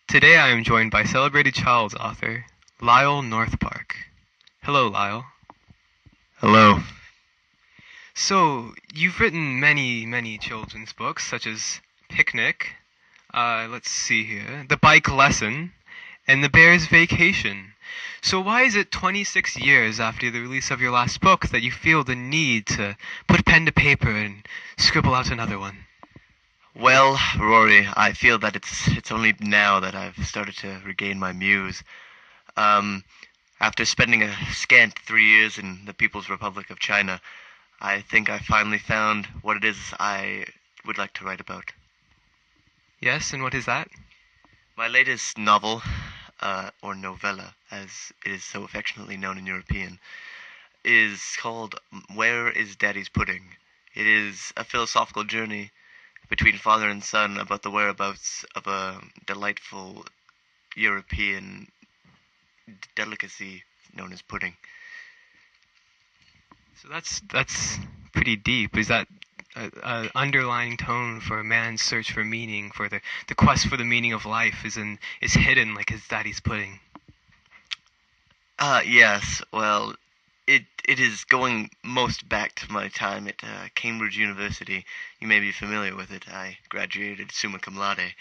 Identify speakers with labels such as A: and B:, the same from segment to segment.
A: Today I am joined by celebrated child's author, Lyall Northpark. Hello, Lyall.
B: Hello.
A: So, you've written many children's books, such as Picnic, let's see here, The Bike Lesson, and The Bear's Vacation. So why is it 26 years after the release of your last book that you feel the need to put pen to paper and scribble out another one?
B: Well, Rory, I feel that it's only now that I've started to regain my muse. After spending a scant 3 years in the People's Republic of China, I think I finally found what it is I would like to write about.
A: Yes, and what is that?
B: My latest novel, or novella, as it is so affectionately known in European, is called Where is Daddy's Pudding? It is a philosophical journey between father and son about the whereabouts of a delightful European delicacy known as pudding.
A: So that's pretty deep. Is that an underlying tone for a man's search for meaning, for the quest for the meaning of life is hidden like his daddy's pudding?
B: Yes, well, it is going most back to my time at Cambridge University. You may be familiar with it. I graduated summa cum laude.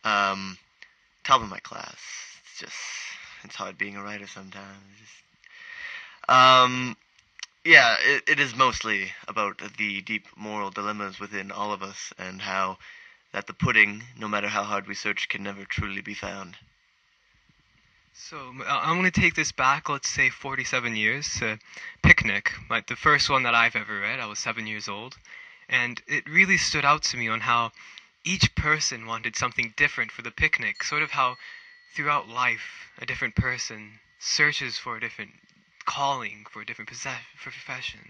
B: Top of my class. It's hard being a writer sometimes. Yeah, it is mostly about the deep moral dilemmas within all of us and how that the pudding, no matter how hard we search, can never truly be found.
A: So I'm going to take this back, let's say 47 years, to Picnic, like the first one that I've ever read. I was 7 years old, and it really stood out to me on how each person wanted something different for the picnic, sort of how throughout life a different person searches for a different calling, for a different profession.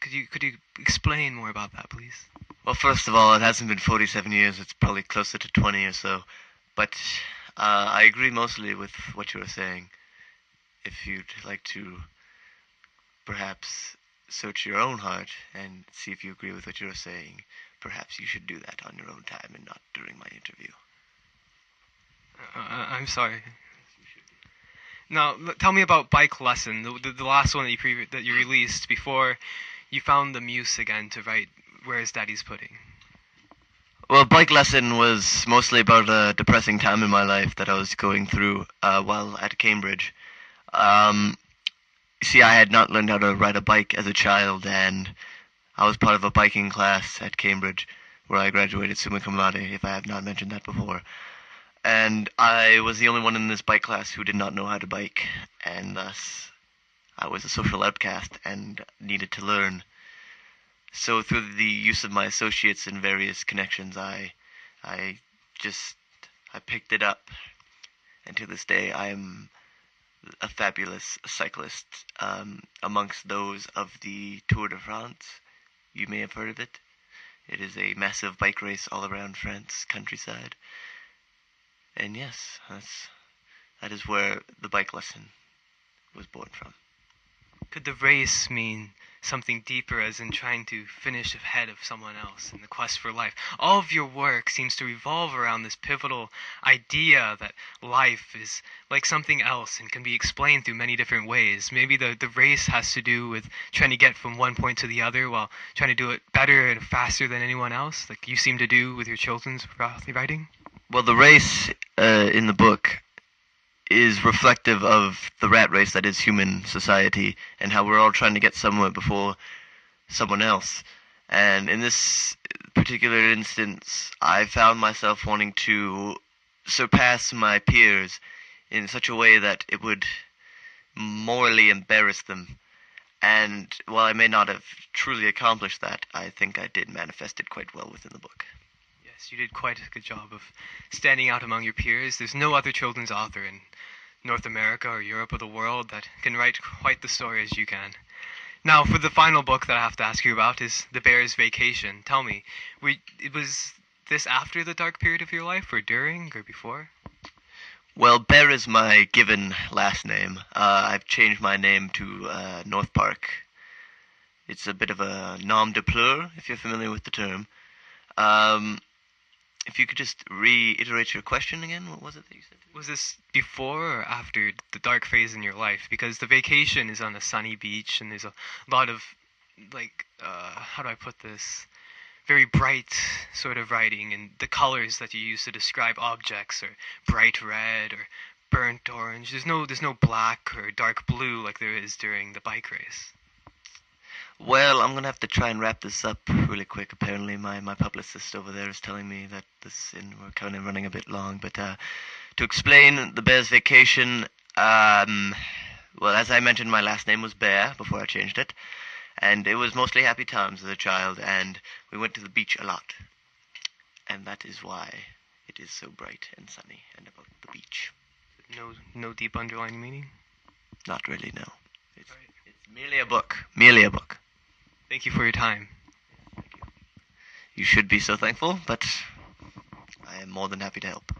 A: Could you explain more about that, please?
B: Well, first of all, it hasn't been 47 years. It's probably closer to 20 or so. But I agree mostly with what you were saying. If you'd like to perhaps search your own heart and see if you agree with what you're saying, perhaps you should do that on your own time and not during my interview.
A: I'm sorry. Now, tell me about Bike Lesson, the last one that you released before you found the muse again to write Where's Daddy's Pudding?
B: Well, Bike Lesson was mostly about a depressing time in my life that I was going through while at Cambridge. See, I had not learned how to ride a bike as a child, and I was part of a biking class at Cambridge where I graduated summa cum laude, if I have not mentioned that before. And I was the only one in this bike class who did not know how to bike, and thus I was a social outcast and needed to learn. So through the use of my associates and various connections, I picked it up, and to this day I am a fabulous cyclist amongst those of the Tour de France. You may have heard of it. It is a massive bike race all around France countryside. And yes, that is where the Bike Lesson was born from.
A: Could the race mean something deeper, as in trying to finish ahead of someone else in the quest for life? All of your work seems to revolve around this pivotal idea that life is like something else and can be explained through many different ways. Maybe the race has to do with trying to get from one point to the other while trying to do it better and faster than anyone else, like you seem to do with your children's writing?
B: Well, the race in the book is reflective of the rat race that is human society and how we're all trying to get somewhere before someone else. And in this particular instance, I found myself wanting to surpass my peers in such a way that it would morally embarrass them. And while I may not have truly accomplished that, I think I did manifest it quite well within the book.
A: Yes, you did quite a good job of standing out among your peers. There's no other children's author in North America or Europe or the world that can write quite the story as you can. Now, for the final book that I have to ask you about is The Bear's Vacation. Tell me, was this after the dark period of your life, or during, or before?
B: Well, Bear is my given last name. I've changed my name to Northpark. It's a bit of a nom de plume, if you're familiar with the term. If you could just reiterate your question again, what was it that you said?
A: Was this before or after the dark phase in your life? Because the vacation is on a sunny beach, and there's a lot of, like, how do I put this? Very bright sort of writing, and the colors that you use to describe objects are bright red or burnt orange. There's no black or dark blue like there is during the bike race.
B: Well, I'm gonna have to try and wrap this up really quick. Apparently, my publicist over there is telling me that we're kind of running a bit long. But to explain the Bear's vacation, well, as I mentioned, my last name was Bear before I changed it, and it was mostly happy times as a child, and we went to the beach a lot, and that is why it is so bright and sunny and about the beach.
A: No deep underlying meaning?
B: Not really, no. It's
A: Right.
B: merely a book. Merely a book.
A: Thank you for your time.
B: You should be so thankful, but I am more than happy to help.